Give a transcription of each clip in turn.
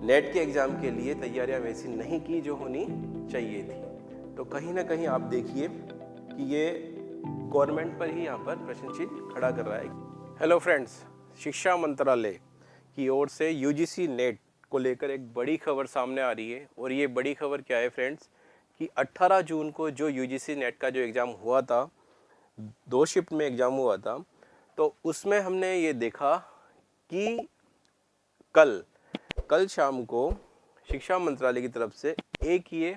Net के exam के लिए तैयारियां वैसी नहीं की जो होनी चाहिए थी। तो कहीं ना कहीं आप देखिए कि ये गवर्नमेंट पर ही यहाँ पर प्रश्न चिन्ह खड़ा कर रहा है। हेलो फ्रेंड्स, शिक्षा मंत्रालय की ओर से यूजीसी नेट को लेकर एक बड़ी खबर सामने आ रही है। और ये बड़ी खबर क्या है फ्रेंड्स कि 18 जून को जो यूजीसी नेट का जो एग्ज़ाम हुआ था, 2 शिफ्ट में एग्ज़ाम हुआ था, तो उसमें हमने ये देखा कि कल शाम को शिक्षा मंत्रालय की तरफ से एक ये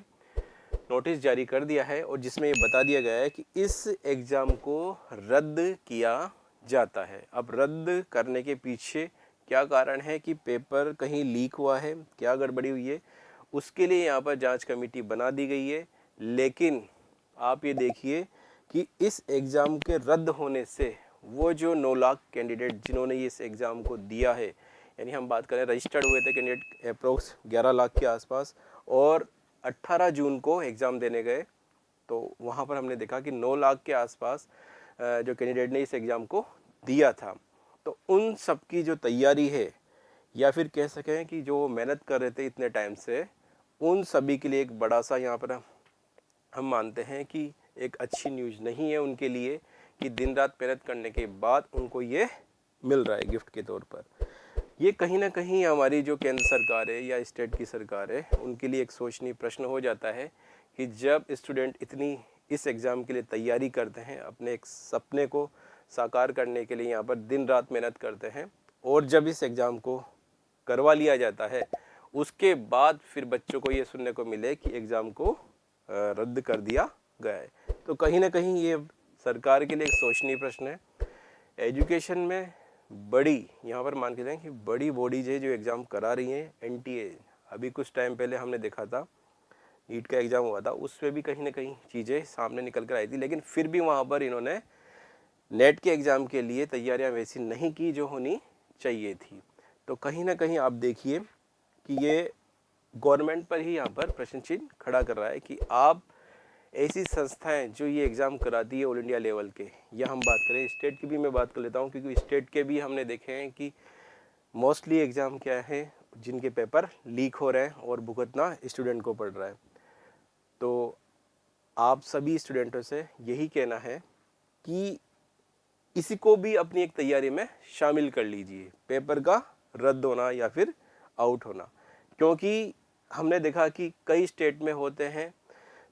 नोटिस जारी कर दिया है और जिसमें ये बता दिया गया है कि इस एग्ज़ाम को रद्द किया जाता है। अब रद्द करने के पीछे क्या कारण है कि पेपर कहीं लीक हुआ है, क्या गड़बड़ी हुई है, उसके लिए यहाँ पर जांच कमेटी बना दी गई है। लेकिन आप ये देखिए कि इस एग्ज़ाम के रद्द होने से वो जो 9 लाख कैंडिडेट जिन्होंने इस एग्ज़ाम को दिया है, यानी हम बात करें रजिस्टर्ड हुए थे कैंडिडेट अप्रोक्स 11 लाख के आसपास, और 18 जून को एग्ज़ाम देने गए तो वहाँ पर हमने देखा कि 9 लाख के आसपास जो कैंडिडेट ने इस एग्ज़ाम को दिया था। तो उन सब की जो तैयारी है, या फिर कह सकें कि जो मेहनत कर रहे थे इतने टाइम से, उन सभी के लिए एक बड़ा सा यहाँ पर हम मानते हैं कि एक अच्छी न्यूज़ नहीं है उनके लिए कि दिन रात मेहनत करने के बाद उनको ये मिल रहा है गिफ्ट के तौर पर। ये कहीं ना कहीं हमारी जो केंद्र सरकार है या स्टेट की सरकार है, उनके लिए एक सोचनीय प्रश्न हो जाता है कि जब स्टूडेंट इतनी इस एग्ज़ाम के लिए तैयारी करते हैं, अपने एक सपने को साकार करने के लिए यहाँ पर दिन रात मेहनत करते हैं, और जब इस एग्ज़ाम को करवा लिया जाता है उसके बाद फिर बच्चों को ये सुनने को मिले कि एग्ज़ाम को रद्द कर दिया गया है। तो कहीं ना कहीं ये सरकार के लिए एक सोचनीय प्रश्न है। एजुकेशन में बड़ी यहाँ पर मान के जाएं कि बड़ी बॉडीज है जो एग्ज़ाम करा रही हैं। एनटीए अभी कुछ टाइम पहले हमने देखा था, नीट का एग्ज़ाम हुआ था, उस पर भी कहीं ना कहीं चीज़ें सामने निकल कर आई थी, लेकिन फिर भी वहाँ पर इन्होंने नेट के एग्ज़ाम के लिए तैयारियाँ वैसी नहीं की जो होनी चाहिए थी। तो कहीं ना कहीं आप देखिए कि ये गवर्नमेंट पर ही यहाँ पर प्रश्न चिन्ह खड़ा कर रहा है कि आप ऐसी संस्थाएं जो ये एग्ज़ाम कराती है ऑल इंडिया लेवल के, या हम बात करें स्टेट की भी मैं बात कर लेता हूँ क्योंकि स्टेट के भी हमने देखे हैं कि मोस्टली एग्ज़ाम क्या है जिनके पेपर लीक हो रहे हैं और भुगतना स्टूडेंट को पड़ रहा है। तो आप सभी स्टूडेंटों से यही कहना है कि इसी को भी अपनी एक तैयारी में शामिल कर लीजिए, पेपर का रद्द होना या फिर आउट होना। क्योंकि हमने देखा कि कई स्टेट में होते हैं,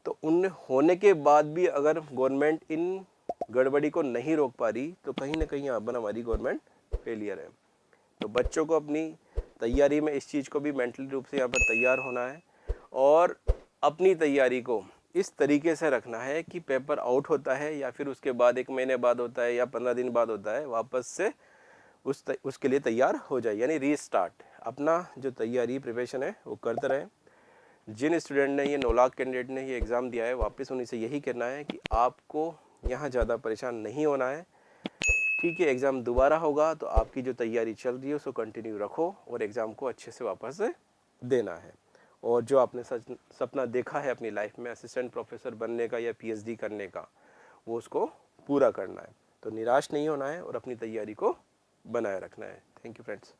तो उन होने के बाद भी अगर गवर्नमेंट इन गड़बड़ी को नहीं रोक पा रही तो कहीं ना कहीं यहाँ पर हमारी गवर्नमेंट फेलियर है। तो बच्चों को अपनी तैयारी में इस चीज़ को भी मेंटली रूप से यहाँ पर तैयार होना है और अपनी तैयारी को इस तरीके से रखना है कि पेपर आउट होता है या फिर उसके बाद 1 महीने बाद होता है या 15 दिन बाद होता है, वापस से उसके लिए तैयार हो जाए, यानी रीस्टार्ट। अपना जो तैयारी प्रिपरेशन है वो करते रहें। जिन स्टूडेंट ने ये 9 लाख कैंडिडेट ने ये एग्ज़ाम दिया है, वापस उन्हीं से यही कहना है कि आपको यहाँ ज़्यादा परेशान नहीं होना है। ठीक है, एग्ज़ाम दोबारा होगा तो आपकी जो तैयारी चल रही है उसको कंटिन्यू रखो और एग्ज़ाम को अच्छे से वापस से देना है। और जो आपने सपना देखा है अपनी लाइफ में असिस्टेंट प्रोफेसर बनने का या पीएचडी करने का, वो उसको पूरा करना है। तो निराश नहीं होना है और अपनी तैयारी को बनाए रखना है। Thank you friends.